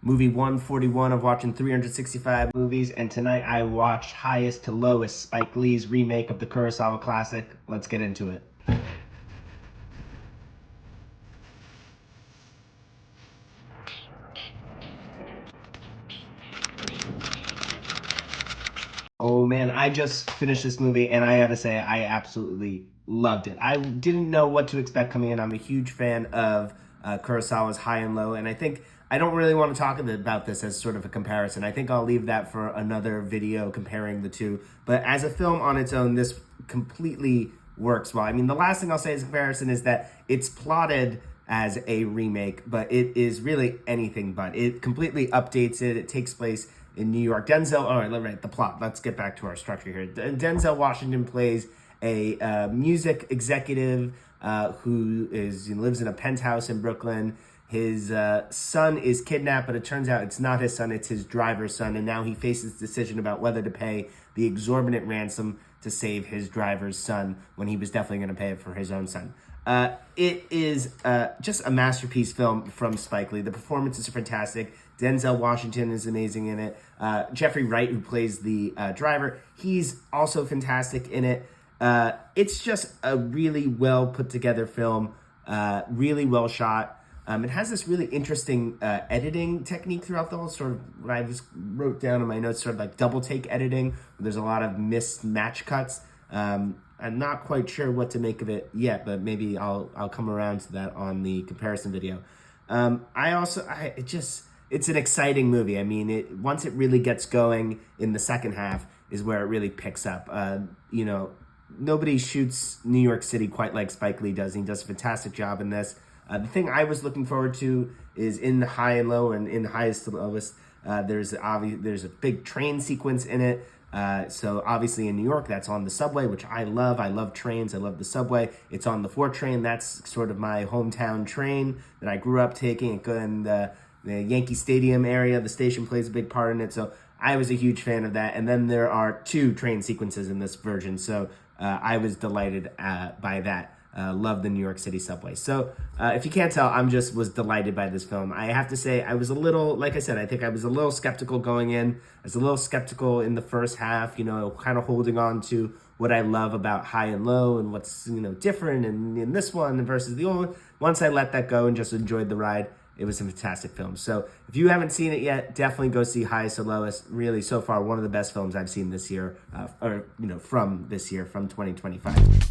Movie 141 of watching 365 movies, and tonight I watched Highest to Lowest, Spike Lee's remake of the Kurosawa classic. Let's get into it. Oh man, I just finished this movie and I gotta say I absolutely loved it. I didn't know what to expect coming in. I'm a huge fan of Kurosawa's High and Low, and I think I don't really want to talk about this as sort of a comparison. I think I'll leave that for another video comparing the two. But as a film on its own, this completely works well. I mean, the last thing I'll say as a comparison is that it's plotted as a remake, but it is really anything but. It completely updates it. It takes place in New York. The plot. Let's get back to our structure here. Denzel Washington plays a music executive who lives in a penthouse in Brooklyn. His son is kidnapped, but it turns out it's not his son, it's his driver's son, and now he faces the decision about whether to pay the exorbitant ransom to save his driver's son when he was definitely going to pay it for his own son. It is just a masterpiece film from Spike Lee. The performances are fantastic. Denzel Washington is amazing in it. Jeffrey Wright, who plays the driver, he's also fantastic in it. It's just a really well put together film, really well shot. It has this really interesting editing technique throughout the whole sort of what I wrote down in my notes, sort of like double take editing, where there's a lot of mismatch cuts. I'm not quite sure what to make of it yet, but maybe I'll come around to that on the comparison video. It's an exciting movie. I mean, once it really gets going in the second half is where it really picks up. Nobody shoots New York City quite like Spike Lee does. He does a fantastic job in this. The thing I was looking forward to is in the High and Low and in Highest to Lowest, there's a big train sequence in it. So obviously in New York, that's on the subway, which I love. I love trains. I love the subway. It's on the 4 train. That's sort of my hometown train that I grew up taking. And the Yankee Stadium area, the station plays a big part in it. So I was a huge fan of that. And then there are 2 train sequences in this version. So I was delighted by that. Love the New York City subway. So if you can't tell, was delighted by this film. I have to say, I was a little, like I said, I think I was a little skeptical going in. I was a little skeptical in the first half, kind of holding on to what I love about High and Low and what's, different in this one versus the old one. Once I let that go and just enjoyed the ride, it was a fantastic film. So if you haven't seen it yet, definitely go see Highest to Lowest. Really, so far, one of the best films I've seen this year, from this year, from 2025.